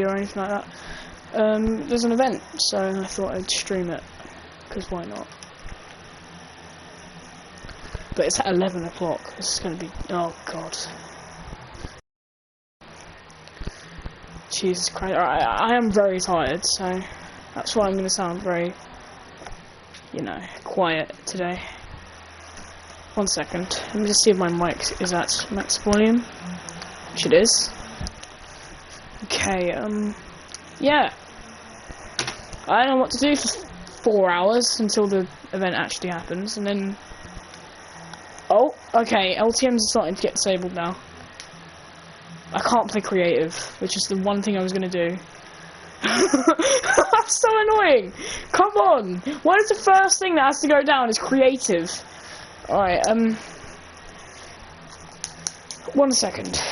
or anything like that. There's an event, so I thought I'd stream it, because why not? But it's at 11 o'clock. This is going to be... oh god. Jesus Christ. Alright, I am very tired, so that's why I'm going to sound very, you know, quiet today. 1 second. Let me just see if my mic is at max volume. Which it is. Okay, yeah. I don't know what to do for 4 hours until the event actually happens, and then... oh, okay, LTMs are starting to get disabled now. I can't play creative, which is the one thing I was going to do. That's so annoying! Come on! Why is the first thing that has to go down is creative? Alright, 1 second.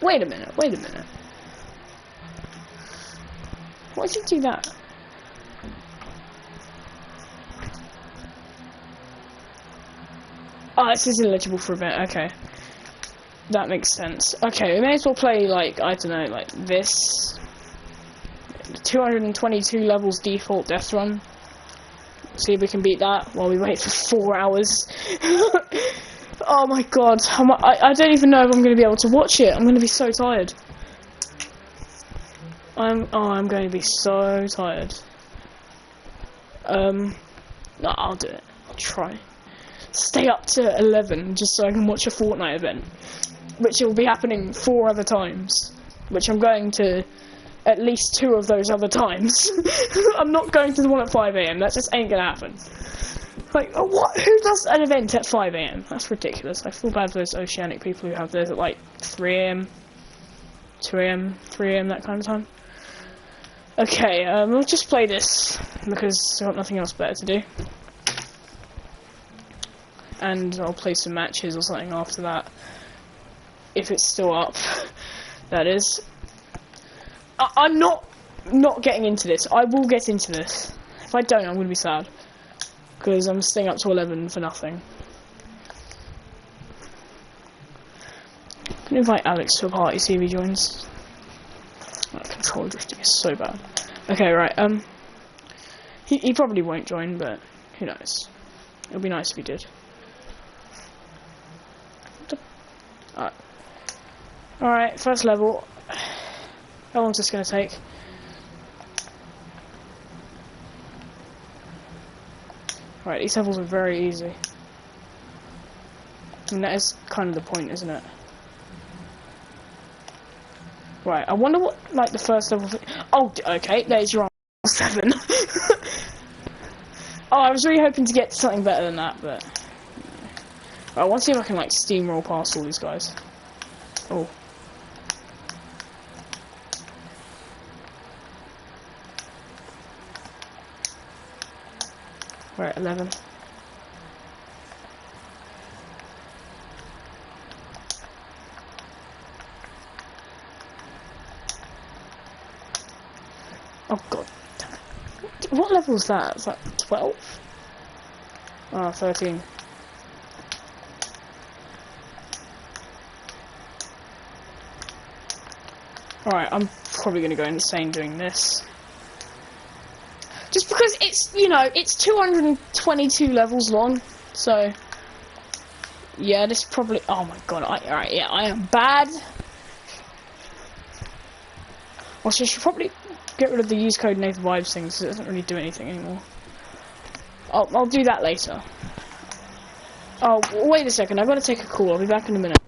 Wait a minute. Why did you do that? Oh, this is illegible for a bit, okay. That makes sense. Okay, we may as well play, like, I don't know, like this. 222 levels default death run. See if we can beat that while we wait for 4 hours. Oh my god, I don't even know if I'm going to be able to watch it. I'm going to be so tired. I'm going to be so tired. No, I'll do it. I'll try. Stay up to 11 just so I can watch a Fortnite event, which will be happening 4 other times, which I'm going to at least 2 of those other times. I'm not going to the one at 5 AM, that just ain't gonna happen. Like, what? Who does an event at 5 AM? That's ridiculous. I feel bad for those Oceanic people who have theirs at like 3 AM, 2 AM, 3 AM, that kind of time. Okay, we'll just play this because I've got nothing else better to do. And I'll play some matches or something after that. If it's still up, that is. I'm not getting into this. I will get into this. If I don't, I'm going to be sad. Because I'm staying up to 11 for nothing. I'm going to invite Alex to a party, see if he joins. That controller drifting is so bad. Okay, right, he probably won't join, but who knows. It would be nice if he did. Alright, first level. How long is this going to take? Right, these levels are very easy. I mean, that is kind of the point, isn't it? Right, I wonder what, like, the first level... oh, okay, there's your 7. Oh, I was really hoping to get to something better than that, but... right, I want to see if I can, like, steamroll past all these guys. Oh. Right, 11. Oh god. What level is that? Is that 12? Oh, 13. Alright, I'm probably going to go insane doing this. Just because it's, you know, it's 222 levels long, so... yeah, this probably... oh my god, alright, yeah, I am bad. Also, I should probably get rid of the use code Nathan Vibes thing, because it doesn't really do anything anymore. I'll do that later. Oh, wait a second, I've got to take a call, I'll be back in a minute.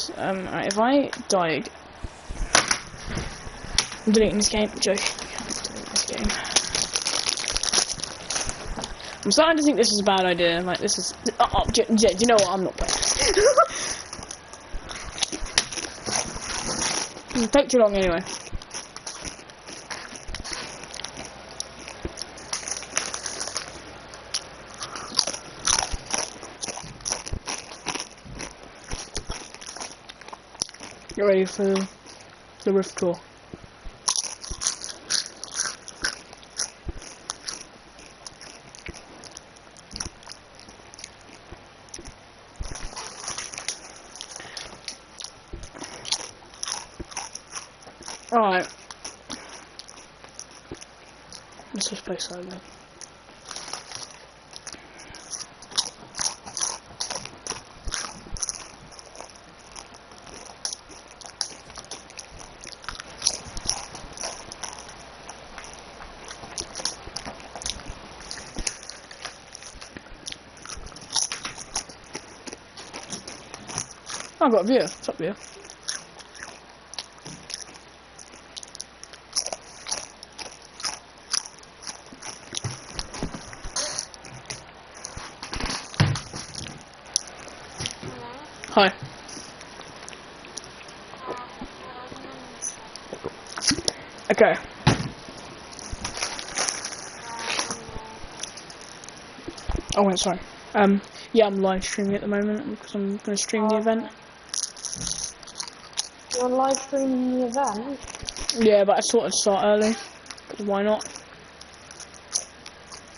this. Alright, if I died, I'm deleting this game. I'm joking. I'm deleting this game. I'm starting to think this is a bad idea. Like, this is. Do you know what? I'm not playing. It'll take too long anyway. Get ready for the rift tour. Alright. Let's just play slowly. I've got a view. What's up, view? Hi. Okay. Oh, wait, sorry. Yeah, I'm live streaming at the moment because I'm going to stream the event. You're live streaming the event? Yeah, but I thought I'd start early. Cause why not?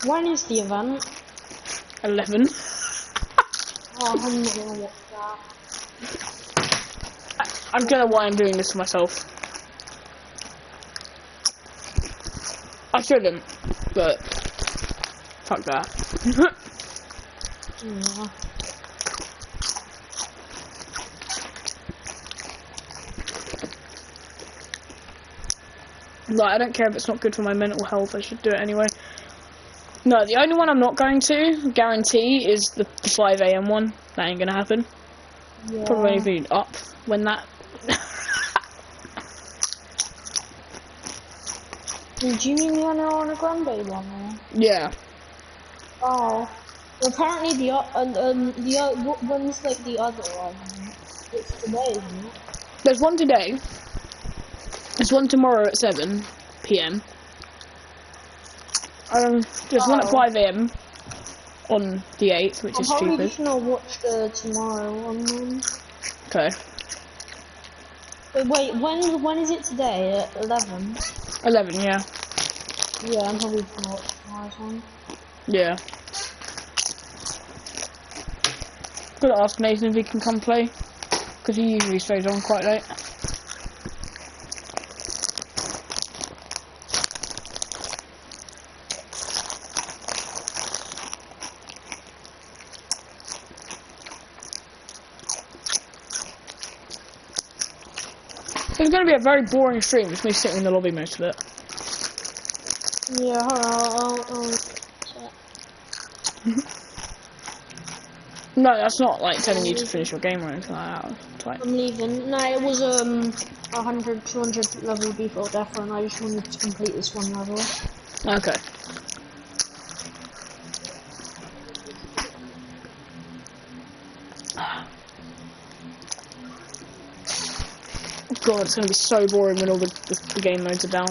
When is the event? 11. Oh, I'm not gonna watch that. I don't know why I'm doing this to myself. I shouldn't, but fuck that. Yeah. Like, I don't care if it's not good for my mental health, I should do it anyway. No, the only one I'm not going to guarantee is the 5 AM one. That ain't gonna happen. Yeah. Probably only be up when that. Do you mean the Ariana Grande one? Yeah. Oh. Well, apparently when's like the other one? It's today, isn't it? There's one today. There's one tomorrow at 7 PM. There's one at 5 AM on the 8th, which is I'm probably stupid. just gonna watch the tomorrow one then. Okay. Wait, when is it today? At 11? 11, yeah. Yeah, I'm probably just gonna watch tomorrow's one. Yeah. Gotta ask Nathan if he can come play, because he usually stays on quite late. It's gonna be a very boring stream, just me sitting in the lobby most of it. Yeah, I'll check. No, that's not like telling you to finish your game or anything like that. It's like, I'm leaving. No, it was 100, 200 level default death run. I just wanted to complete this one level. okay. God, it's gonna be so boring when all the game modes are down.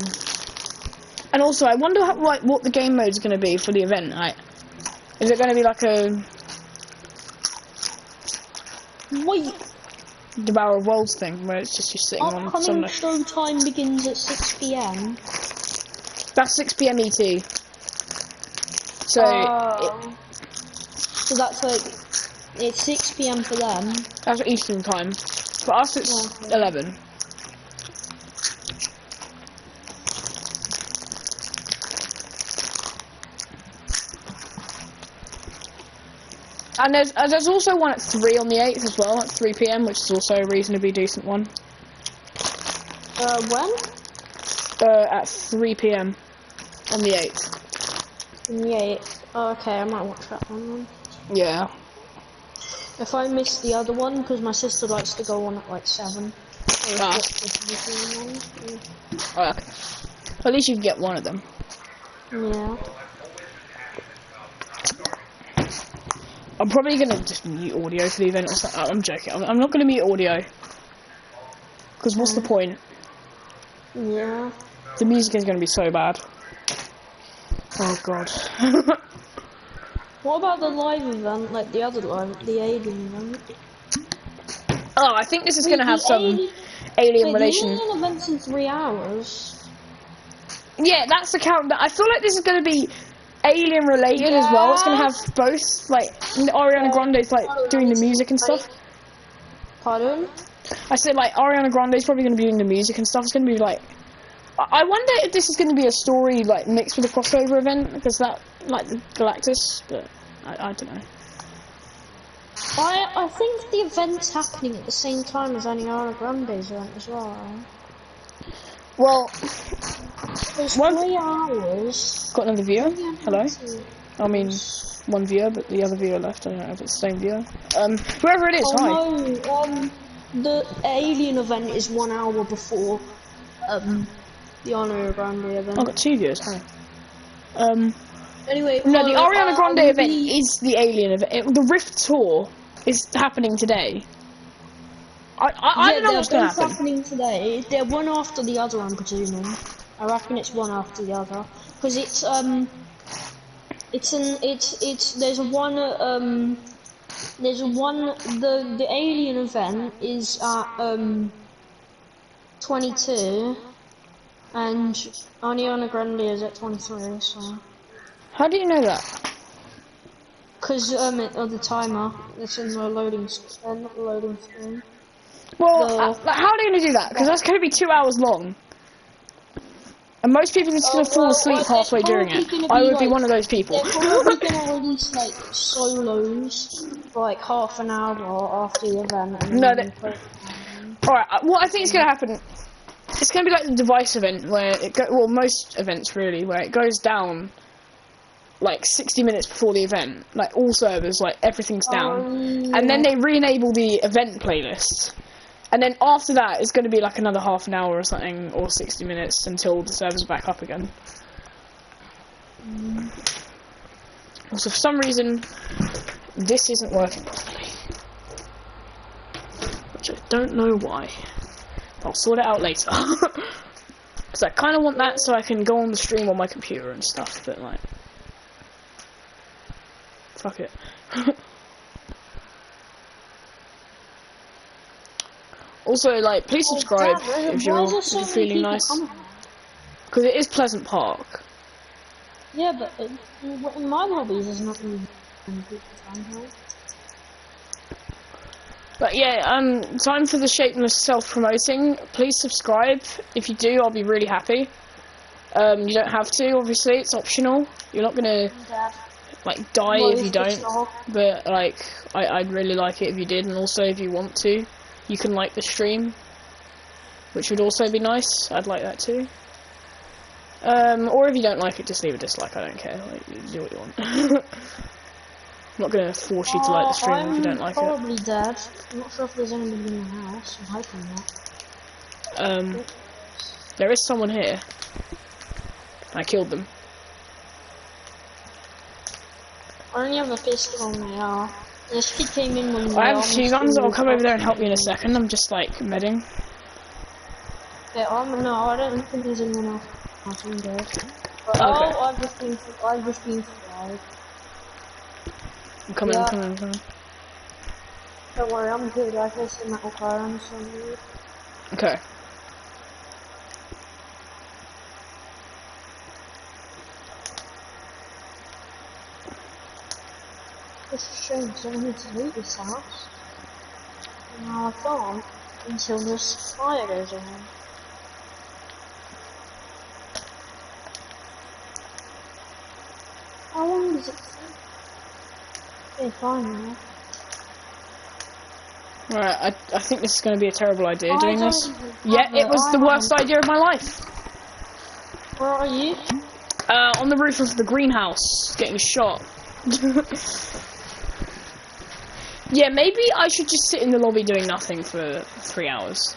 And also, I wonder how, like, what the game mode's gonna be for the event. Like, is it gonna be like a Wait! Devour of Worlds thing, where it's just you sitting on Upcoming some... show time begins at 6 PM. That's 6 PM ET. So, So that's like, it's 6 PM for them. that's Eastern time. For us, it's Yeah. 11. And there's also one at 3 on the 8th as well, at 3 PM, which is also a reasonably decent one. When? At 3 PM on the 8th. On the 8th. Oh, okay, I might watch that one then. Yeah. If I miss the other one, because my sister likes to go on at like 7. Ah. Yeah. Oh, okay. At least you can get one of them. Yeah. I'm probably gonna just mute audio for the event or something. I'm joking. I'm not gonna mute audio. Because what's the point? Yeah. The music is gonna be so bad. Oh god. What about the live event, like the other live, the alien event? Oh, I think this is Wait, gonna have the some alien relation. The alien event's in 3 hours. Yeah, that's the count. I feel like this is gonna be alien related as well. It's gonna have both, like Ariana Grande's like doing the music and stuff. Pardon? I said like Ariana Grande's probably gonna be doing the music and stuff. It's gonna be like. I wonder if this is going to be a story like mixed with a crossover event because that like the Galactus, but I don't know. I think the event's happening at the same time as Ariana Grande's event as well. Well, there's 3 hours. Got another viewer. Hello. I mean, one viewer, but the other viewer left. I don't know if it's the same viewer. Whoever it is, hi. No, the alien event is 1 hour before the Ariana Grande event. I've got 2 viewers. Hi. Anyway, no, the Ariana Grande event is the alien event. The Rift tour is happening today. I don't know what's going to happen. Happening today. They're one after the other, I'm presuming. I reckon it's one after the other because there's the alien event is at 22 and Ariana Grande is at 23. So how do you know that? Because of the timer, it's in the loading screen, not the loading screen. Well, how are they going to do that? Because that's going to be 2 hours long. And most people are just going to fall asleep halfway during it. I would be one of those people. They're probably going to release like solos for like half an hour after the event. And no, alright, what I think is going to happen, it's going to be like the Device event where most events really, where it goes down like 60 minutes before the event. Like all servers, like everything's down. Yeah. And then they re-enable the event playlist. And then after that, it's going to be like another half an hour or something, or 60 minutes until the server's back up again. Also, for some reason, this isn't working properly. Which I don't know why. I'll sort it out later. Because I kind of want that so I can go on the stream on my computer and stuff, but like... Fuck it. Also, like, please subscribe if you're feeling nice. Because it is Pleasant Park. Yeah, but in my lobbies there's not really people down here. But yeah, time for the Shapeness self-promoting. Please subscribe. If you do, I'll be really happy. You don't have to, obviously, it's optional. You're not gonna, like, die if you don't. But, like, I'd really like it if you did, and also if you want to. You can like the stream, which would also be nice. I'd like that too. Or if you don't like it, just leave a dislike. I don't care. Like, you do what you want. I'm not gonna force you to like the stream if you don't like it. I'm probably dead. I'm not sure if there's anybody in the house. I'm hoping not. There is someone here. I killed them. I only have a pistol on me. This kid came in when I have 2 guns. I'll come over there and help you in a second. I'm just like medding. Yeah, no, I don't think there's anyone else. I'm dead. But, okay. Oh, I've just been fried. I'm coming. I'm coming. Don't worry, I'm good. I can see metal car. Okay. It's a shame, so I need to leave this house. No, I can't until this fire goes on. How long does it take? Okay, fine now. Right, I think this is going to be a terrible idea doing this. Yeah, it was the worst idea of my life. Where are you? On the roof of the greenhouse, getting shot. Yeah, maybe I should just sit in the lobby doing nothing for 3 hours.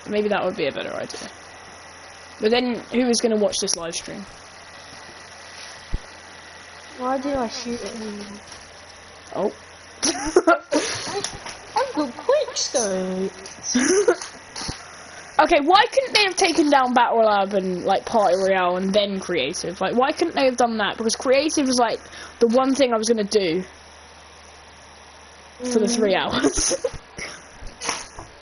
Maybe that would be a better idea. But then, who is going to watch this live stream? Why do I shoot at him? Oh. I've got quick scope. Okay, why couldn't they have taken down Battle Lab and like Party Royale and then Creative? Like, why couldn't they have done that? Because Creative was like the one thing I was gonna do for the 3 hours.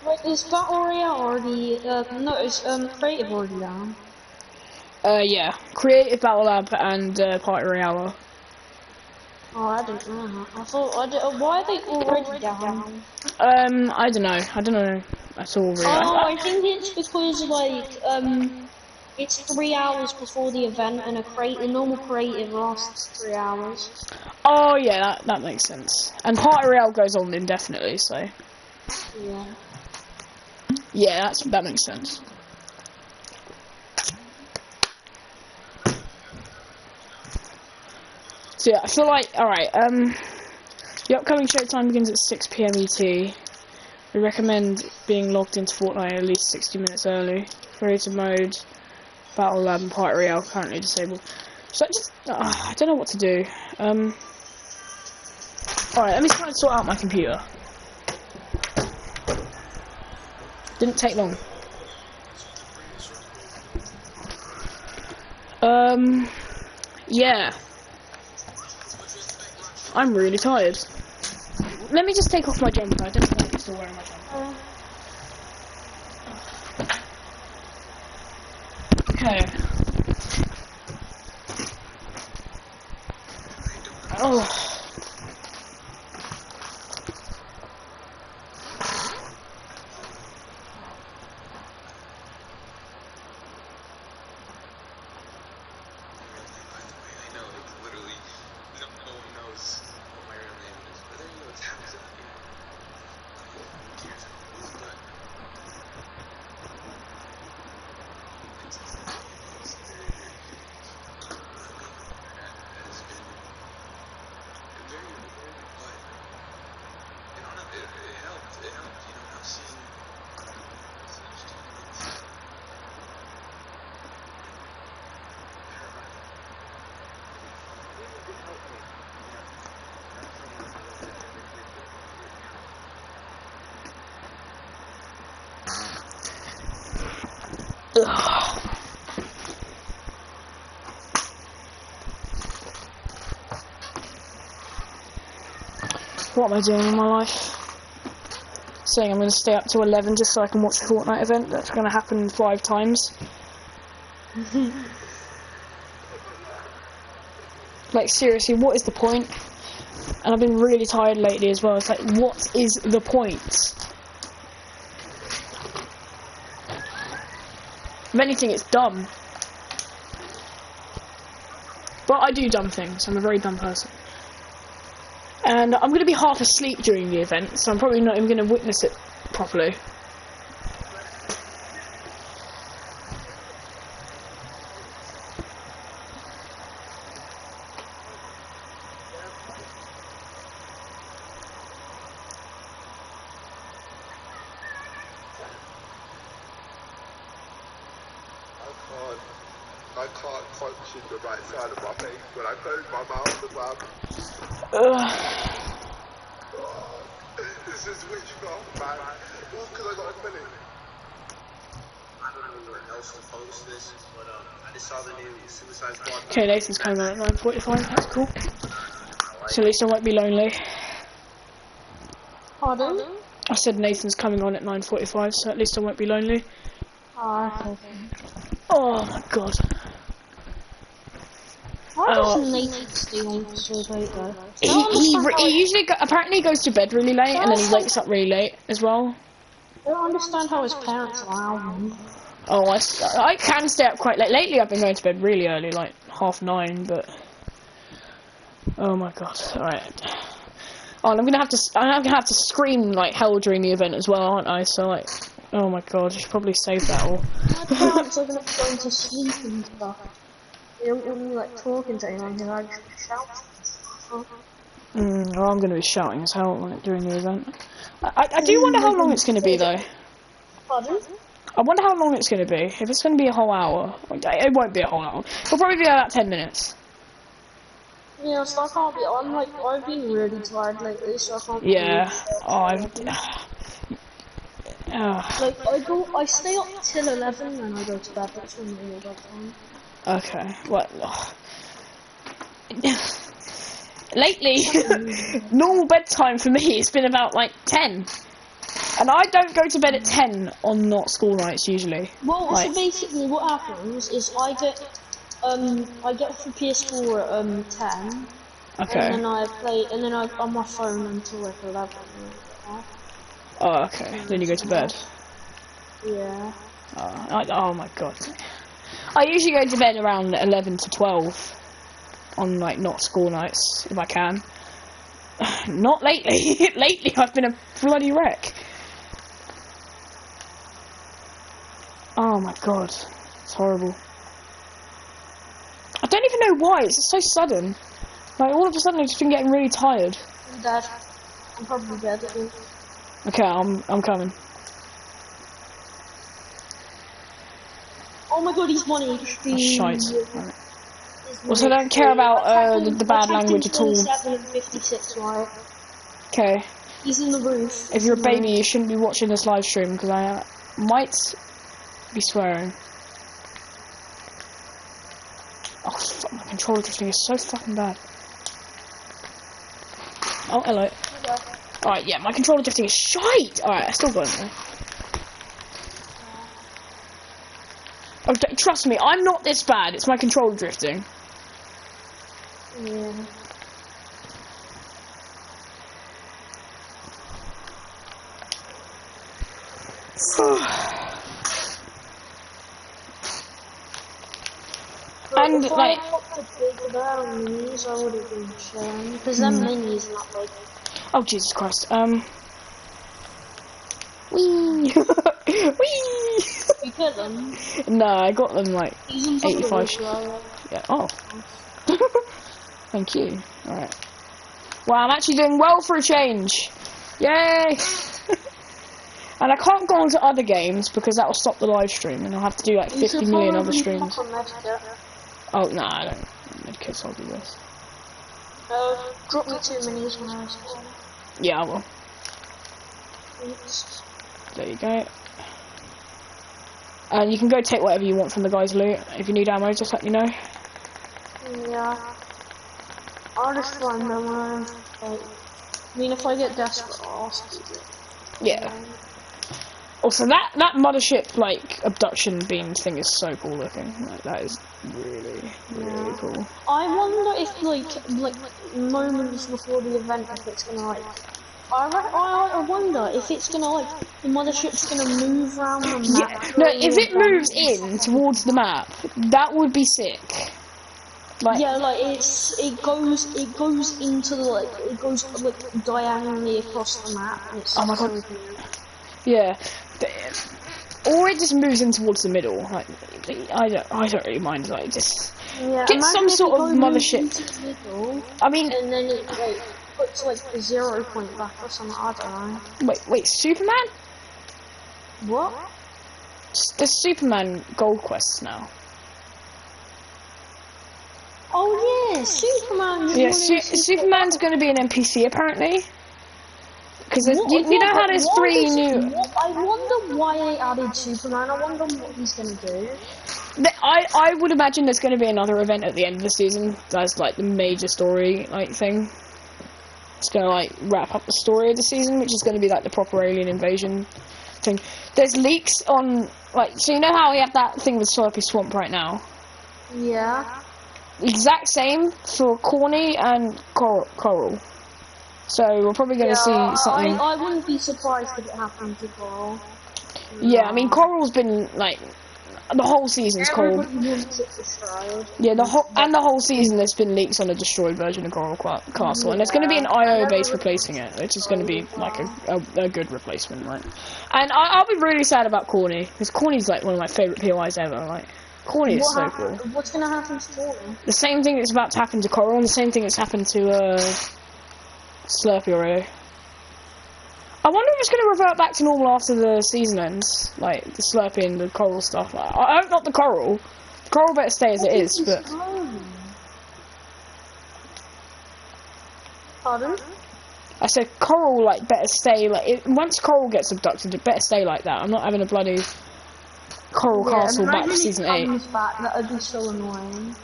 Wait, is Battle Royale already? No, it's Creative already down. Yeah, Creative, Battle Lab, and Party Royale. Oh, I didn't know. I thought why are they already down? I don't know. I don't know at all, really. Oh, I think it's because like it's 3 hours before the event, and a normal creative lasts 3 hours. Oh yeah, that makes sense. And Party Royale goes on indefinitely, so Yeah. yeah, that makes sense. So yeah, I feel like alright. The upcoming showtime begins at 6 PM ET. We recommend being logged into Fortnite at least 60 minutes early. Creative mode, Battle Lab, and Party Royale currently disabled. So I don't know what to do. Alright, let me try and sort out my computer. Didn't take long. Yeah. I'm really tired. Let me just take off my jumper. I don't think I'm still wearing my jumper. Okay. Oh. Ugh. What am I doing in my life? Saying I'm going to stay up to 11 just so I can watch the Fortnite event. That's going to happen 5 times. Like, seriously, what is the point? And I've been really tired lately as well. It's like, what is the point? If anything, it's dumb. But I do dumb things. I'm a very dumb person. And I'm going to be half asleep during the event, so I'm probably not even going to witness it properly. I can't function the right side of my face when I close my mouth as well. This is witchcraft, man. All because I got a minute. I don't know where else to post this, but I just saw the new Suicide Squad. Okay, Nathan's coming on at 9:45. That's cool. So at least I won't be lonely. Pardon? I said Nathan's coming on at 9:45, so at least I won't be lonely. Oh my god. Why doesn't Nathan stay on so late though? He usually apparently goes to bed really late and then he wakes up really late as well. I don't understand how his parents allow him. Oh, I can stay up quite late. Lately I've been going to bed really early, like 9:30, but oh my god. Alright. Oh, and I'm gonna have to scream like hell during the event as well, aren't I? So like, oh my god, I should probably save that all. My parents are gonna be going to sleep and stuff. They don't want me like talking to anyone, they like shout. Or I'm going to be shouting as hell like, during the event. I do wonder how long it's going to be, though. Pardon? I wonder how long it's going to be. If it's going to be a whole hour. It won't be a whole hour. It'll probably be about 10 minutes. Yeah, so I can't be. I've been really tired lately, so I can't. Yeah. Oh, I stay up till 11 and I go to bed. That's when we all go time. okay. Well, lately, normal bedtime for me has been about like 10. And I don't go to bed at 10 on not school nights usually. Well, like, so basically what happens is I get off the PS4 at 10. okay. And then I play, and then I'm on my phone until like 11. Oh, okay. Then you go to bed. Yeah. Oh my god. I usually go to bed around 11 to 12 on like not school nights if I can. Not lately. Lately I've been a bloody wreck. Oh my god. It's horrible. I don't even know why. It's so sudden. Like all of a sudden I've just been getting really tired. I'm dead. I'm probably dead at least. Okay, I'm coming. Oh my god, he's money. Oh, shite. Right. Also, I don't care about the bad language at all. 27 and 56, right? Okay. He's in the roof. If you're a baby, you shouldn't be watching this live stream because I might be swearing. Oh, fuck, my controller drifting is so fucking bad. Oh, hello. Alright, yeah, my controller drifting is shite! Alright, I still got it though. Oh, trust me, I'm not this bad. It's my controller drifting. Yeah. And if like, I popped a big barrel minis, I would have been sharing. Because them minis are not big. oh Jesus Christ, wee, wee. You kill them? No, I got them like He's on top of the 85. roof, right? Yeah. Oh. Thank you. All right. Well, I'm actually doing well for a change. Yay! And I can't go on to other games because that will stop the live stream, and I'll have to do like 50 million other streams. Oh no, I don't. Medkits, I'll do this. Drop me 2 minis when I spawn. Yeah, I will. Thanks. There you go. And you can go take whatever you want from the guy's loot. If you need ammo, just let me know. Yeah. I'll just find them around. Like, I mean, if I get desperate, I'll ask you. Yeah. Also, that mothership like abduction beam thing is so cool looking. Like, that is really cool. I wonder if like moments before the event, if it's gonna like. I wonder if it's gonna like the mothership's gonna move around the map. Yeah. No, if it moves in towards the map, that would be sick. Like, yeah, like it goes into the it goes like diagonally across the map. And it's oh my god. Yeah. Or it just moves in towards the middle. Like, I don't really mind. Like, just get some sort of mothership. I mean, and then it like puts like the 0 point back or something. I don't know. Wait, Superman? What? There's Superman gold quests now. Oh yeah, Superman. Yeah, Superman's going to be an NPC apparently. Because you know how there's 3 new. I wonder why they added Superman. I wonder what he's going to do. I would imagine there's going to be another event at the end of the season. That's like the major story like thing. It's going to like wrap up the story of the season, which is going to be like the proper alien invasion thing. There's leaks on like, so you know how we have that thing with Slurpy Swamp right now. Yeah. Exact same for Corny and Coral. So we're probably going to see something. I wouldn't be surprised if it happened to Coral. Yeah, I mean Coral's been like the whole season's Coral. Yeah, the whole season there's been leaks on a destroyed version of Coral Castle, and there's going to be an IO base replacing it, which is going to be like a good replacement, right? And I'll be really sad about Corny because Corny's like one of my favourite POIs ever. Like Corny is so cool. What's going to happen to Corny? The same thing that's about to happen to Coral, and the same thing that's happened to Slurpee already. I wonder if it's going to revert back to normal after the season ends, like the Slurpee and the coral stuff. I hope not the coral. The coral better stay as it is, but. Pardon? I said coral like better stay like once coral gets abducted, it better stay like that. I'm not having a bloody coral castle back for season 8. Back, that would be so annoying.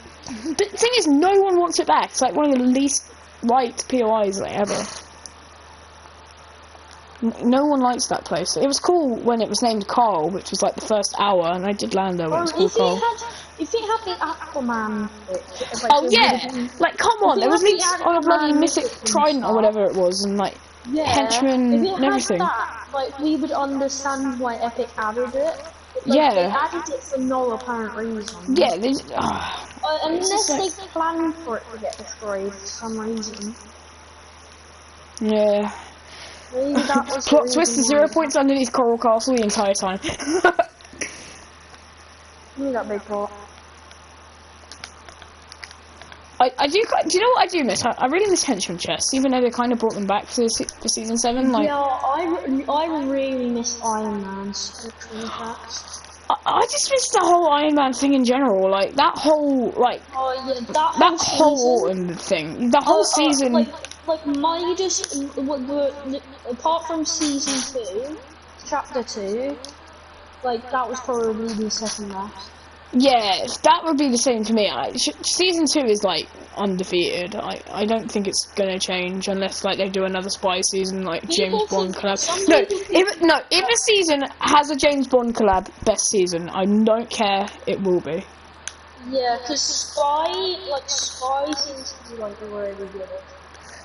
But the thing is, no one wants it back. It's like one of the least liked POIs like ever. No one likes that place. It was cool when it was named Carl, which was like the first hour, and I did land there when it was called Carl. If it had the Aquaman bit, like, oh yeah, like come on, there was leaks on a bloody mythic trident or whatever it was, and like henchmen and everything. That, like we would understand why Epic added it. Like, yeah, they added it for no apparent reason. Yeah, unless they planned for it to get destroyed for some reason. Yeah. Maybe that was Plot twist: 0 points underneath Coral Castle the entire time. Give that big plot. I do. Do you know what I do miss? I really miss henchman chests, even though they kind of brought them back for season 7. Like, yeah, I really miss Iron Man's packs. I just miss the whole Iron Man thing in general. Like that whole that whole autumn thing. The whole season. Like my just apart from season 2, chapter 2, like that was probably the second best. Yeah, that would be the same to me. Season 2 is like undefeated. I don't think it's gonna change unless like they do another spy season like James Bond collab. If a season has a James Bond collab, best season. I don't care. It will be. Yeah, because spy seems to be like really good.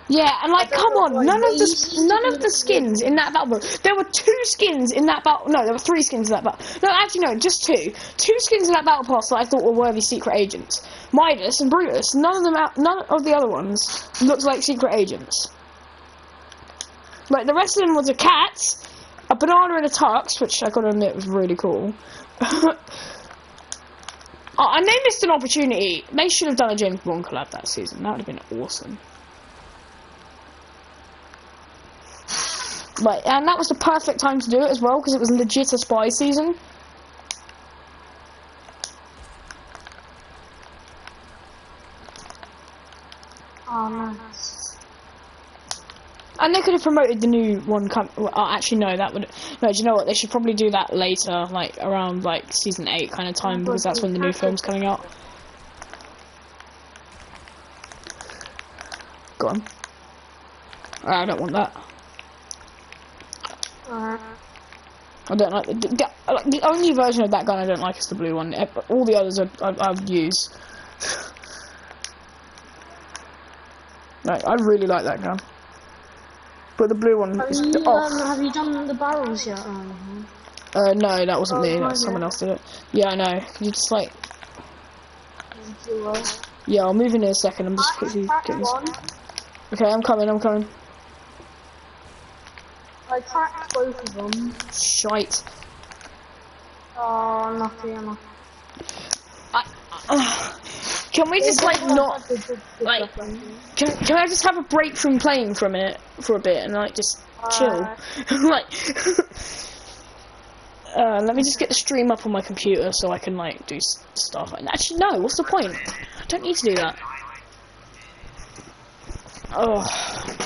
Yeah, and like, come on, none of the skins in that battle. There were 2 skins in that battle. No, there were 3 skins in that battle. No, actually, no, just 2. 2 skins in that battle pass that I thought were worthy secret agents. Midas and Brutus. None of the other ones looked like secret agents. Like the rest of them was a cat, a banana, and a tux, which I gotta admit was really cool. And they missed an opportunity. They should have done a James Bond collab that season. That would have been awesome. Like, and that was the perfect time to do it as well, because it was legit a spy season. Oh, nice. And they could have promoted the new one. Actually, no, that would. No, do you know what? They should probably do that later, like around like season 8 kind of time, because that's when the new film's coming out. Go on. I don't want that. I don't like the only version of that gun I don't like is the blue one. All the others I would use. Like, I really like that gun, but the blue one is off. Have you done the barrels yet? No, that wasn't me. That someone else did it. Yeah, I know. Can you just like? Yeah, I'll move in a second. I'm just quickly getting this. Okay, I'm coming. I cracked both of them. Shite. Oh, nothing. Can we just like not like? Can I just have a break from playing for a minute, for a bit, and like just chill? Like, let me just get the stream up on my computer so I can like do stuff. And actually, no. What's the point? I don't need to do that. Oh,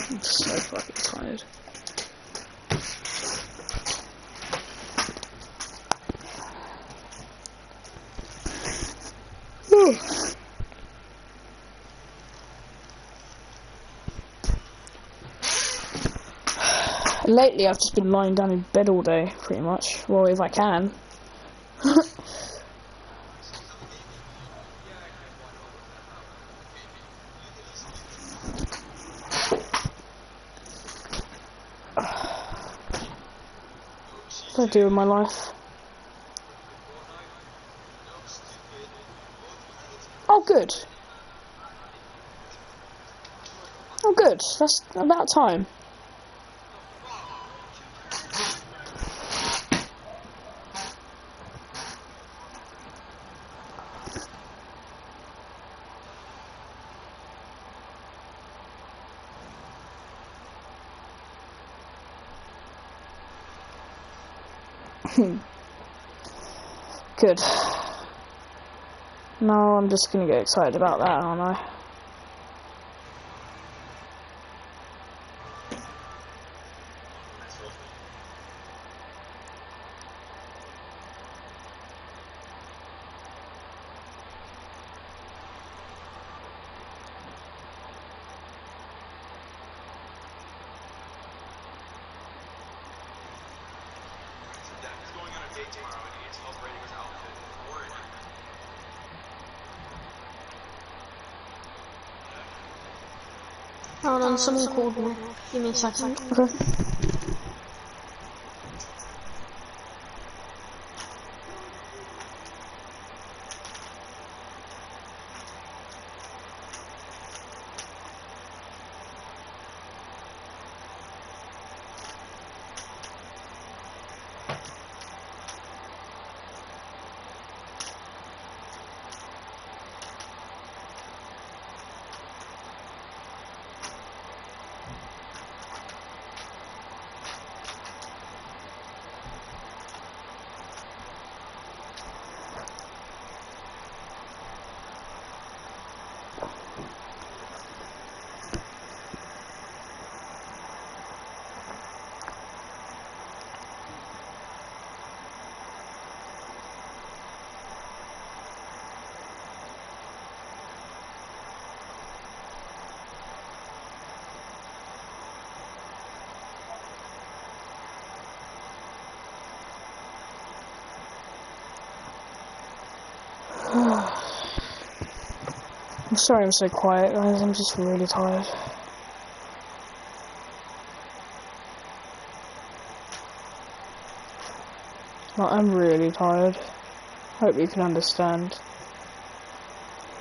I'm so fucking tired. Lately, I've just been lying down in bed all day, pretty much. Well, if I can. What do I do with my life? Oh, good. Oh, good. That's about time. Good. Now I'm just gonna get excited about that, aren't I? Hold on, someone called me. Give me a second. Okay. I'm sorry I'm so quiet, guys. I'm just really tired. Like, I'm really tired. Hope you can understand.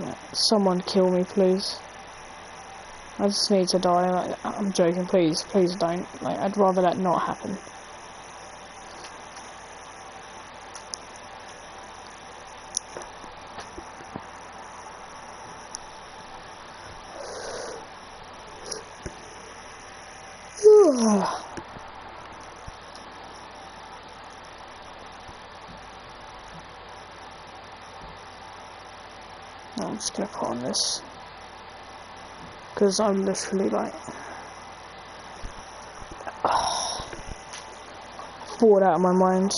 Yeah, someone kill me, please. I just need to die. Like, I'm joking. Please, please don't. Like, I'd rather that not happen. I'm just gonna put on this because I'm literally like bored out of my mind.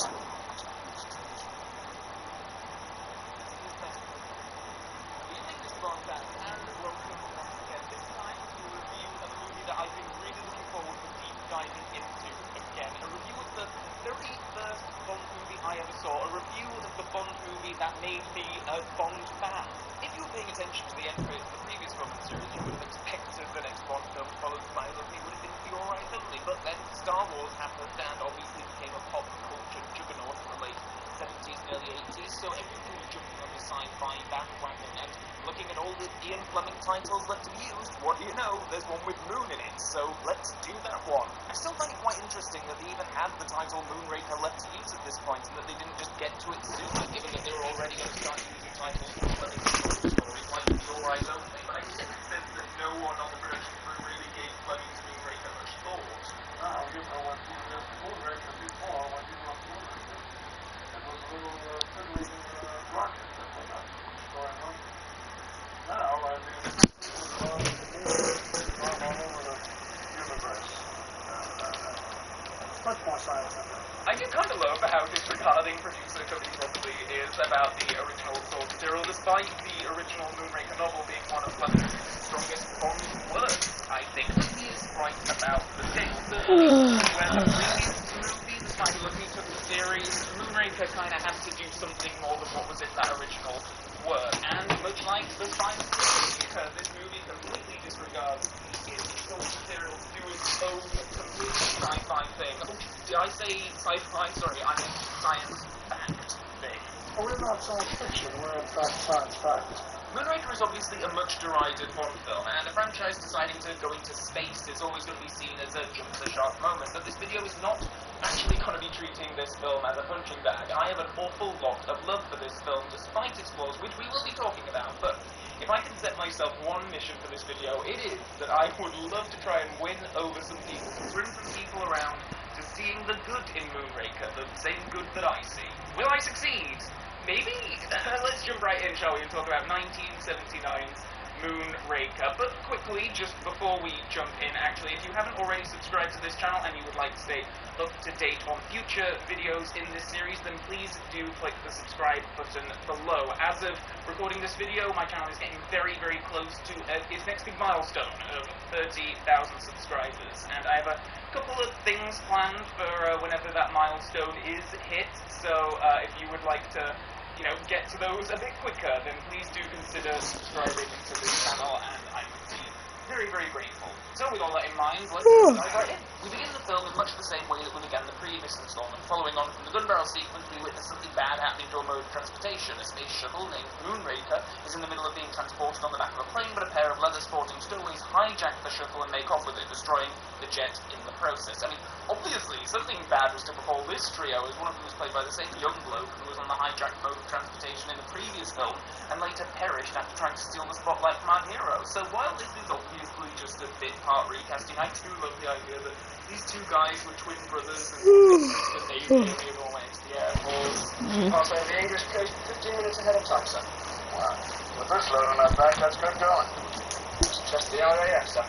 Titles left to be used, what do you know, there's one with Moon in it, so let's do that one. I still find it quite interesting that they even had the title Moonraker left to use at this point, and that they didn't just get to it sooner, given that they were already going to start using titles from Fleming's stories like Your Eyes Only, but I sense that no one on the production crew really gave Fleming's Moonraker much thought. Now, you know what he was Moonraker before, when he was Moonraker, it was a little fiddling rocket that was going on. Now, I mean, it's gone all over the universe. Much more science than that. I do kind of love how disregarding producer Cody Buckley is about the original source material, despite the original Moonraker novel being one of Fleming's strongest Bond works. I think he is right about the tale. Where the previous movie, the Spy Who Loved Me, took the series, Moonraker kind of had to do something more than what was in that original work. And much like the Spy Who Loved Me, this movie completely disregards its source material to do its own completely sci-fi thing. Oh, did I say sci-fi? Sorry, I meant science fact thing. Oh, we're not science fiction, we're in fact science fact. Moonraker is obviously a much derided Bond film, and a franchise deciding to go into space is always going to be seen as a jump-the-shark moment, but this video is not actually going to be treating this film as a punching bag. I have an awful lot of love for this film, despite its flaws, which we will be talking about, but if I can set myself one mission for this video, it is that I would love to try and win over some people, bring some people around to seeing the good in Moonraker, the same good that I see. Will I succeed? Maybe? Let's jump right in, shall we, and talk about 1979's Moonraker. But quickly, just before we jump in, actually, if you haven't already subscribed to this channel and you would like to stay up to date on future videos in this series, then please do click the subscribe button below. As of recording this video, my channel is getting very, very close to its next big milestone of 30,000 subscribers, and I have a couple of things planned for whenever that milestone is hit, so if you would like to get to those a bit quicker, then please do consider subscribing to this channel, and I would be very, very grateful. So with all that in mind, let's dive right in. We begin the film in much the same way that we began the previous installment. Following on from the gun barrel sequence, we witness something bad happening to a mode of transportation. A space shuttle named Moonraker is in the middle of being transported on the back of a plane, but a pair of leather-sporting stowaways hijack the shuttle and make off with it, destroying the jet in the process. I mean, obviously, something bad was to befall this trio, as one of them was played by the same young bloke who was on the hijacked mode of transportation in the previous film, and later perished after trying to steal the spotlight from our hero. So while this is obviously just a bit-part recasting, I do love the idea that these two guys were twin brothers and the Navy and all went to the Air Force. Also, the English coast 15 minutes ahead of time, sir. Wow. With this load on our back, that's good going. Just the RAF, sir.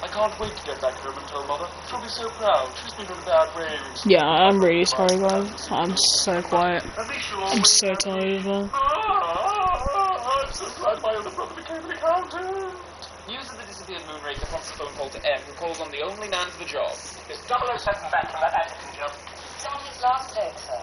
I can't wait to get back home and tell Mother. She'll be so proud. She's been on a bad way recently. Yeah, I'm really sorry, guys. I'm so quiet. I'm so tired as well. I'm so glad my older brother became an accountant. News of the disappeared Moonraker prompts a phone call to M, who calls on the only man for the job. It's 007 back from that acting job. It's on his last leg, sir.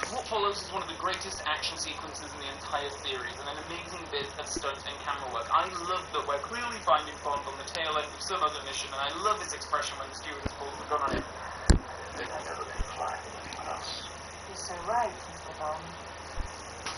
What follows is one of the greatest action sequences in the entire series, and an amazing bit of stunt and camera work. I love that we're clearly finding Bond on the tail end of some other mission, and I love his expression when the stewardess pulls the gun on him. They will never be flying with us. You're so right, Mr. Bond.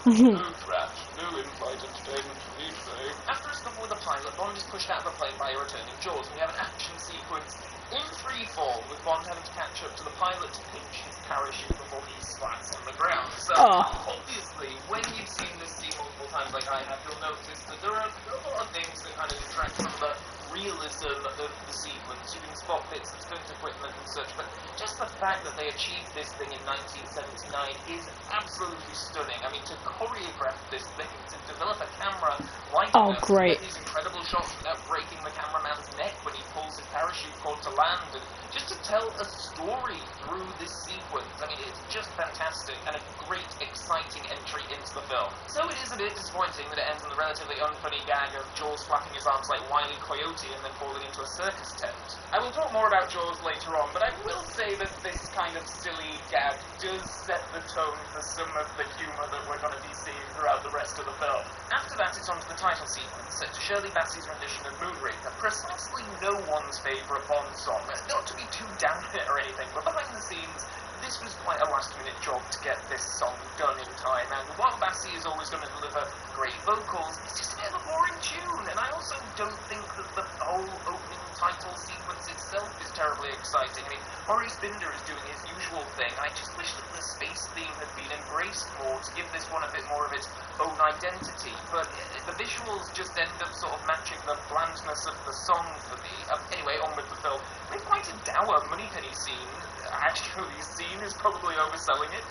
No trash, no in-flight entertainment for me today. After a scuffle with a pilot, Bond is pushed out of a plane by a returning Jaws. We have an action sequence in freefall, with Bond having to catch up to the pilot to pinch his parachute before he splats on the ground. So, obviously, when you've seen this scene multiple times like I have, you'll notice that there are a lot of things that kind of detract from the realism of the sequence. You can spot bits of stunt equipment and such, but just the fact that they achieved this thing in 1979 is absolutely stunning. I mean, to choreograph this thing, to develop a camera like this, great. these incredible shots without breaking the cameraman's neck when he pulls his parachute cord to land, and just to tell a story through this sequence. I mean, it's just fantastic, and a great, exciting entry into the film. So it is a bit disappointing that it ends in the relatively unfunny gag of Jaws flapping his arms like Wile E. Coyote and then falling into a circus tent. I will talk more about Jaws later on, but I will say that this kind of silly gag does set the tone for some of the humour that we're going to be seeing throughout the rest of the film. After that, it's on to the title sequence, set to Shirley Bassey's rendition of Moonraker, precisely no one's favourite Bond song. Not to be too down on it or anything, but behind the scenes, this was quite a last-minute job to get this song done in time, and while Bassey is always going to deliver great vocals, it's just a bit of a boring tune, and I also don't think that the whole opening title sequence itself is terribly exciting. I mean, Maurice Binder is doing his usual thing, and I just wish that the space theme had been embraced more to give this one a bit more of its own identity, but the visuals just end up sort of matching the blandness of the song for me. Anyway, on with the film. We have quite a dour Moneypenny scene. Actually, the scene is probably overselling it.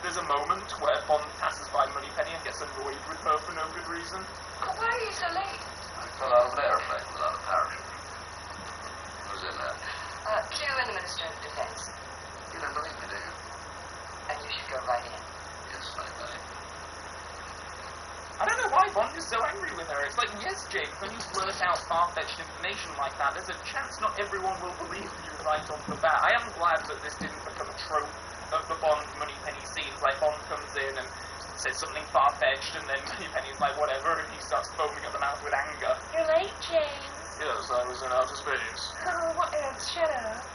There's a moment where Bond passes by Moneypenny and gets annoyed with her for no good reason. Oh, why are you so late? I fell out of an airplane without a parachute. Who's in there? Q and the Minister of Defense. You don't believe me, do you? And you should go right in. Yes, I may. I don't know why Bond is so angry with her. It's like, yes, James, when you blurt out far-fetched information like that, there's a chance not everyone will believe you right off the bat. I am glad that this didn't become a trope of the Bond Moneypenny scenes, like Bond comes in and says something far-fetched, and then Moneypenny's like, whatever, and he starts foaming at the mouth with anger. You're late, James. Yes, I was in outer space. Oh, what else? Shut up.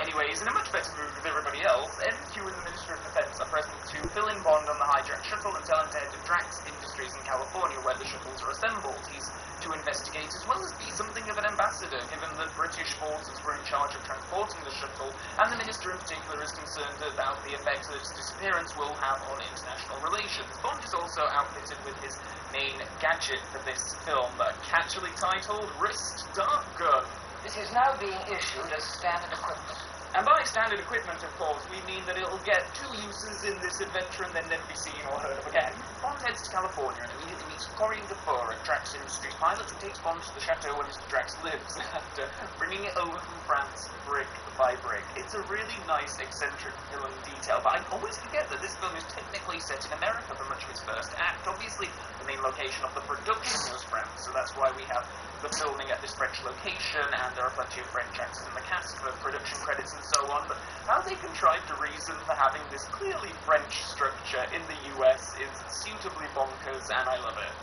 Anyways, in a much better mood with everybody else, MQ and the Minister of Defense are present to fill in Bond on the hijacked shuttle and tell him to head to Drax industries in California where the shuttles are assembled. He's to investigate as well as be something of an ambassador, given that British forces were in charge of transporting the shuttle, and the minister in particular is concerned about the effects that its disappearance will have on international relations. Bond is also outfitted with his main gadget for this film, catchily titled Wrist Dart Gun. This is now being issued as standard equipment. And by standard equipment, of course, we mean that it'll get 2 uses in this adventure and then never be seen or heard of again. Bond heads to California and immediately meets Corinne Dufour, a Drax Industries pilot who takes Bond to the chateau where Mr. Drax lives, after bringing it over from France brick by brick. It's a really nice, eccentric film detail, but I always forget that this film is technically set in America for much of its first act. Obviously, the main location of the production was France, so that's why we have the filming at this French location, and there are plenty of French actors in the cast for production credits and so on, but how they contrived to reason for having this clearly French structure in the US is suitably bonkers, and I love it.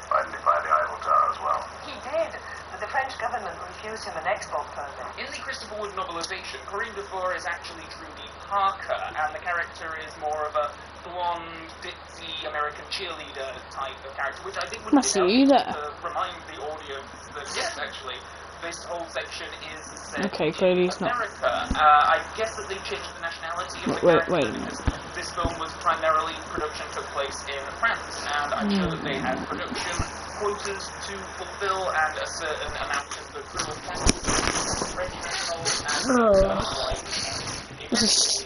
Why didn't he buy the Eiffel Tower as well? He did, but the French government refused him an export permit. In the Christopher Wood novelization, Corinne Dufour is actually Trudy Parker, and the character is more of a blonde, ditzy American cheerleader type of character, which I think would Must be see you there. to remind the audience that, yes, actually, this whole section is set Okay, in clearly it's not. America. I guess that they changed the nationality of the Wait character a minute. because this film was primarily production took place in France, and I'm sure that they had production quotas to fulfill and a certain amount of the crew and cast was French nationals, and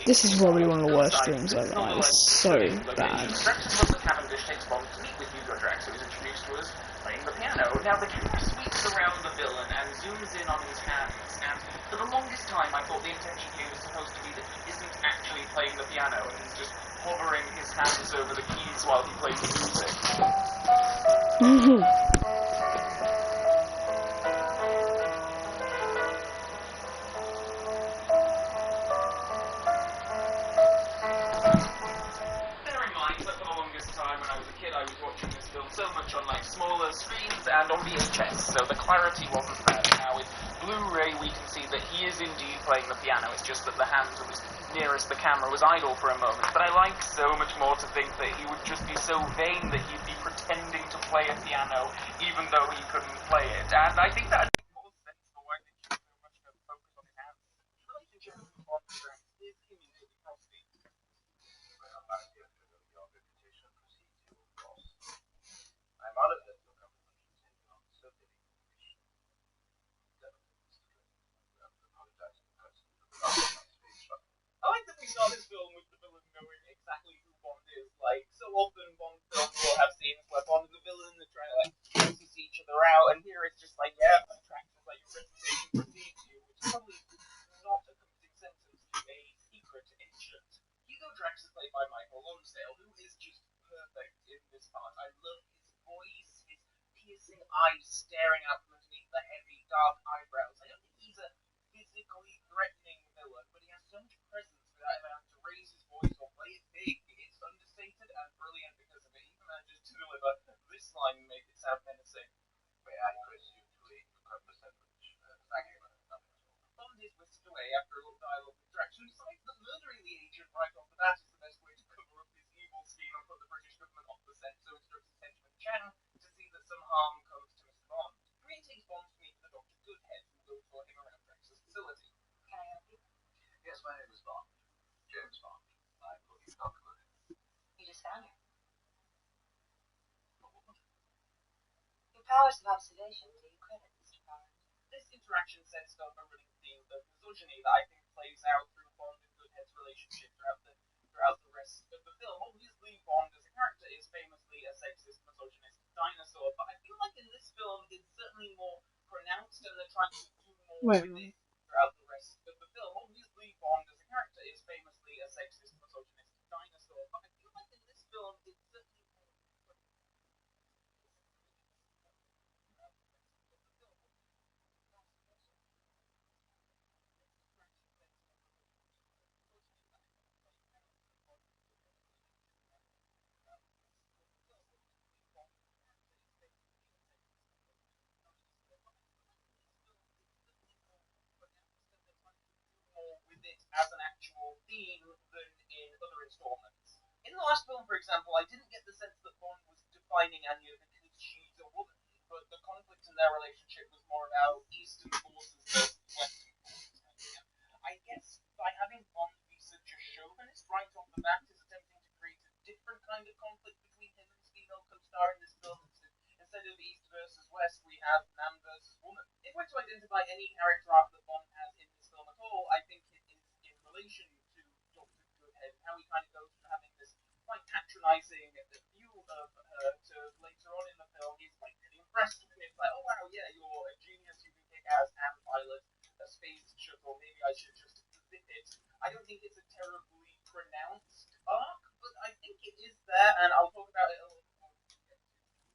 This is probably one of the worst streams I've had. It's so bad. Drax's brother Cavendish takes Bond to meet with Hugo Drax, who is introduced to us playing the piano. Now, the camera sweeps around the villain and zooms in on his hands, and for the longest time I thought the intention here was supposed to be that he isn't actually playing the piano, and he's just hovering his hands over the keys while he plays the music. Bear in mind that for the longest time when I was a kid I was watching this film so much on like smaller screens and on VHS, so the clarity wasn't there. Now with Blu-ray we can see that he is indeed playing the piano, it's just that the hand that was nearest the camera was idle for a moment. But I like so much more to think that he would just be so vain that he'd be pretending to play a piano even though he couldn't play it. And I think that makes more sense for why they choose so much to focus on his hands. The relationship with Bond and Drax is immediately frosty. I'm out of it. I like that we saw this film with the villain knowing exactly who Bond is. Like, so often Bond films will have scenes where Bond and the villain are trying to, like, suss each other out, and here it's just like, yeah, Drax is like, your reputation precedes you, which is probably not a comforting sentence to a secret agent. Hugo Drax is played by Michael Lonsdale, who is just perfect in this part. I love his voice, his piercing eyes staring out from underneath the heavy, dark eyebrows. I don't think he's a physically threatening villain, but he has so much presence without ever having to raise his voice or play it big. It's understated and brilliant because of it. He manages to deliver this line and make it sound menacing. May I press you to a percentage? Bond is whisked away after a little dialogue with Drax, who decides that murdering the agent right off the bat is the best way to cover up his evil scheme and put the British government off the scent, so instructs his henchman Chang to see that some harm comes to Mr. Bond. Green takes Bond to meet the Dr. Goodhead, who goes for him around Drax's facility. Can I help you? Yes, my name is Bond. James Bond. I believe Dr. Goodhead. You just found her. Your powers of observation do you credit, Mr. Bond. This interaction sets up a running theme of misogyny that I think plays out through Bond and Goodhead's relationship throughout the rest of the film. Obviously, Bond as a character is famously a sexist, misogynist dinosaur, but I feel like in this film it's certainly more pronounced, and they're trying to do more with it throughout the rest of the film. Obviously, Bond as a character is famously a sexist, misogynist dinosaur, but I feel like in this film it's certainly more with it as an actual theme than in other installments. In the last film, for example, I didn't get the sense that Bond was kind of goes from having this quite patronizing view of her to later on in the film, he's like really impressed with it. Like, oh wow, yeah, you're a genius, you can kick ass and pilot a space shuttle, maybe I should just zip it. I don't think it's a terribly pronounced arc, but I think it is there, and I'll talk about it a little bit more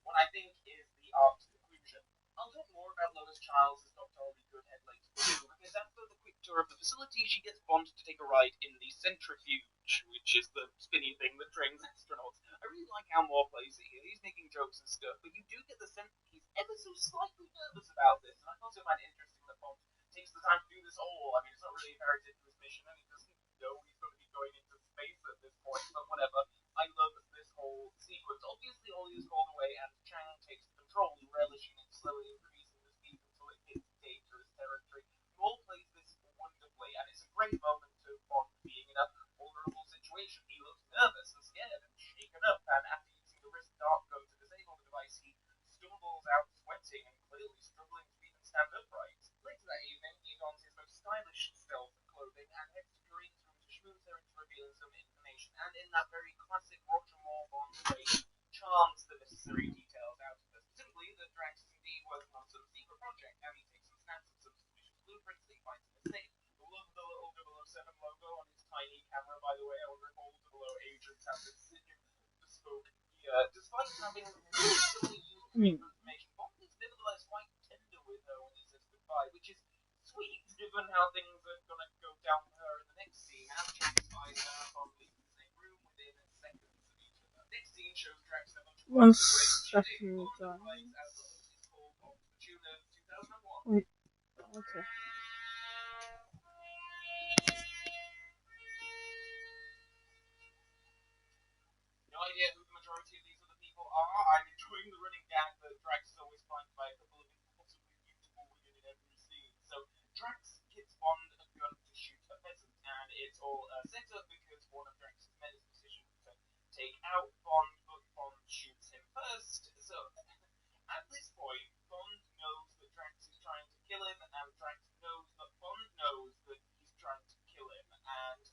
what I think is the arc's conclusion. I'll talk more about Lois Charles as Dr. Ollie Goodhead later too, because after the quick tour of the facility, she gets Bond to take a ride in the centrifuge, which is the spinny thing that trains astronauts. I really like how Moore plays it here. He's making jokes and stuff, but you do get the sense that he's ever so slightly nervous about this, and I also find it interesting that Bond takes the time to do this all. I mean, it's not really imperative to his mission, and he doesn't know he's going to be going into space at this point, but whatever. I love this whole sequence. Obviously, Ollie is called away, and Chang takes control, relishing and slowly increasing the speed until it hits dangerous territory. Moore plays this wonderfully, and it's a great moment to Bond being in a vulnerable situation. He looks nervous and scared and shaken up, and after using the wrist dart gun to disable the device, he stumbles out sweating and clearly struggling to even stand upright. Later that evening, he dons his most stylish stealth clothing and heads to Kareem's room to schmooze her into revealing some information, and in that very classic Roger Moore Bond way, charms the necessary details out of her. Specifically, that Drax is indeed working on some secret project, and he takes some snaps of some suspicious blueprints that he finds in the safe. I love the little 007 logo on his tiny camera, by the way. I wonder if all 00 agents have this bespoke gear. Despite having really used information, Bond is nevertheless quite tender with her when he says goodbye, which is sweet, given how things are going to go down for her in the next scene. As Drax finds her on the same room within seconds of each other. Next scene shows Drax and a bunch of 1 guys. second, guys. It's called Off the Tune of 2001. Okay. No idea who the majority of these other people are. I'm enjoying the running gag that Drax is always flanked by a couple of impossibly beautiful women in every scene. So Drax gives Bond a gun to shoot a pheasant, and it's all set up because one of Drax's men is decision to take out Bond, but Bond shoots him first. So at this point, Bond knows that Drax is trying to kill him, and Drax knows that Bond knows that he's trying to kill him, and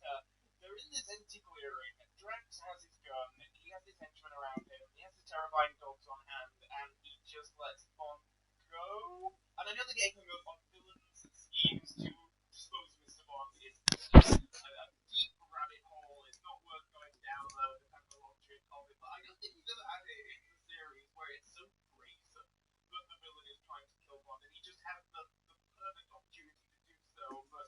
they're in this empty clearing. Drax has his gun, he has his henchmen around him, he has his terrifying dogs on hand, and he just lets Bond go. And I know the game up on villains' schemes to dispose of Mr. Bond is a deep rabbit hole. It's not worth going down the logic of it, but I don't think we've ever had it in the series where it's so great that the villain is trying to kill Bond, and he just has the perfect opportunity to do so. But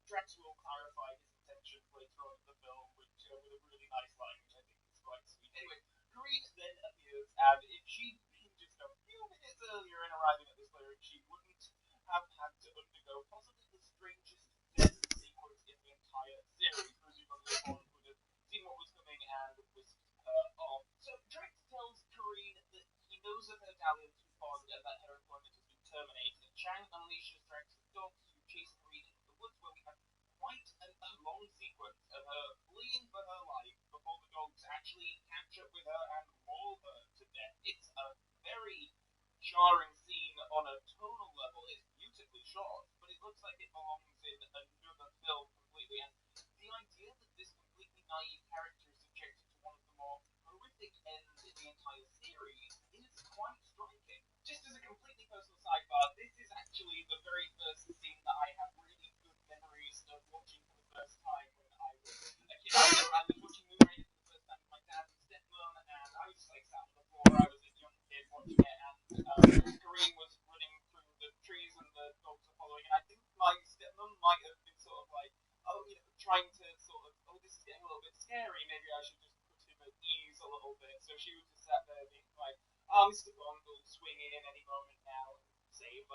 Drax will clarify his intentions later on in the film, which with a really nice line, which I think is quite sweet. Anyway, Kareen then appears, and if she'd been just a few minutes earlier in arriving at this clearing, she wouldn't have had to undergo possibly the strangest death sequence in the entire series. Presumably, Bond would have seen what was coming and whisked her off. So Drax tells Kareen that he knows of her dalliance with Bond and that her employment has been terminated. Chang unleashes Drax's dogs, who chase Kareen into the woods, where we have quite a long sequence of her fleeing for her life before the dogs actually catch up with her and maul her to death. It's a very jarring scene on a tonal level. It's beautifully shot, but it looks like it belongs in another film completely. And the idea that this completely naive character is subjected to one of the more horrific ends in the entire series is quite striking. Just as a completely personal sidebar, this is actually the very first scene that I have really good memories of watching for the first time when I was a kid. I was watching Moonraker for the first time with my dad and stepmom, and I was just like sat on the floor. I was a young kid watching it, and Kareem was running through the trees and the dogs were following. And I think my stepmom might have been sort of like, oh, you know, trying to sort of, oh, this is getting a little bit scary. Maybe I should just put him at ease a little bit. So she was just sat there being like, oh, Mr. Bond will swing in any moment now. Save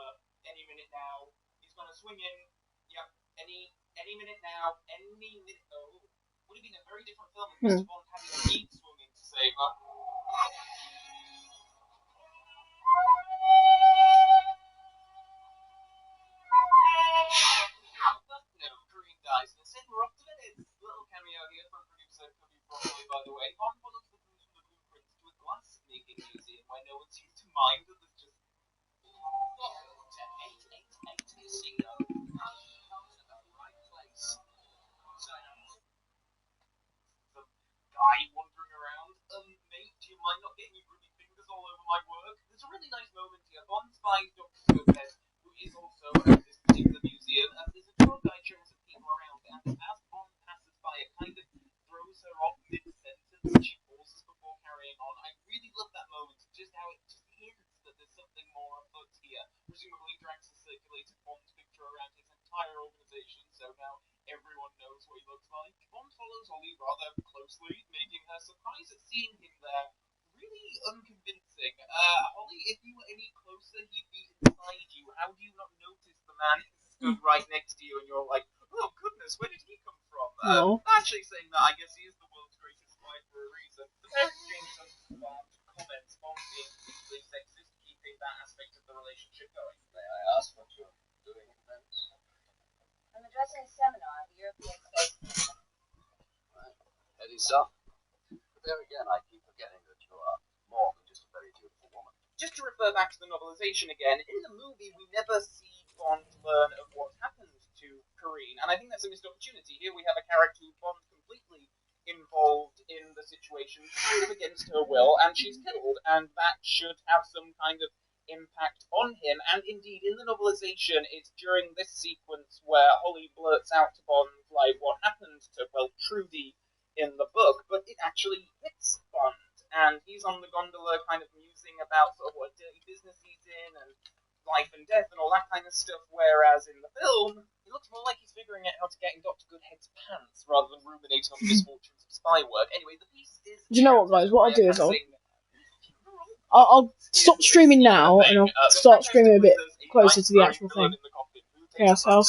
any minute now. He's gonna swing in. Yep. Any minute now. Any minute. Oh, would have been a very different film if Mr. Bond hadn't been swinging to save her. But no, Kareen dies. And instead, we're off to Venice. Little cameo here from producer Cubby Broccoli, by the way. Bond follows the clues from the blueprints to a glass-making museum where no one seems to mind that there's just welcome to 888 Casino. Come to the right place. So, guy wandering around. Mate, do you mind not getting your grubby fingers all over my work? There's a really nice moment here. Bond spies Dr. Lopez, who is also at this particular museum, and there's a tour guide showing some people around, and as Bond passes by, it kind of throws her off mid-sentence, and she pauses before carrying on. I really love that moment, just how it just hints that there's something more afoot here. Presumably, Drax has circulated Bond's picture around his entire organization, so now everyone knows what he looks like. Bond follows Holly rather closely, making her surprised at seeing him there. Really unconvincing. Holly, if you were any closer, he'd be inside you. How do you not notice the man who stood right next to you and you're like, oh goodness, where did he come from? Actually saying that, I guess he is the world's greatest spy for a reason. The pair exchange some comments, Bond being completely sexist, keeping that aspect of the relationship going. May I ask what you're doing in Venice? I'm addressing a seminar at the European Space Center. Right. Heading south. But there again, I keep forgetting that you are more than just a very beautiful woman. Just to refer back to the novelization again, in the movie we never see Bond learn of what happened to Karine, and I think that's a missed opportunity. Here we have a character who Bond completely involved in the situation, kind of against her will, and she's killed, and that should have some kind of impact on him. And indeed, in the novelization, it's during this sequence where Holly blurts out to Bond, like, what happened to, well, Trudy in the book, but it actually hits Bond, and he's on the gondola kind of musing about sort of what dirty business he's in, and life and death and all that kind of stuff, whereas in the film, it looks more like he's figuring out how to get in Dr. Goodhead's pants rather than ruminating on the misfortunes of spy work. Anyway, the piece is... Do you know what, guys? What I'll do is I'll stop streaming now, and I'll start streaming a bit closer to the actual thing. Yeah, so I'll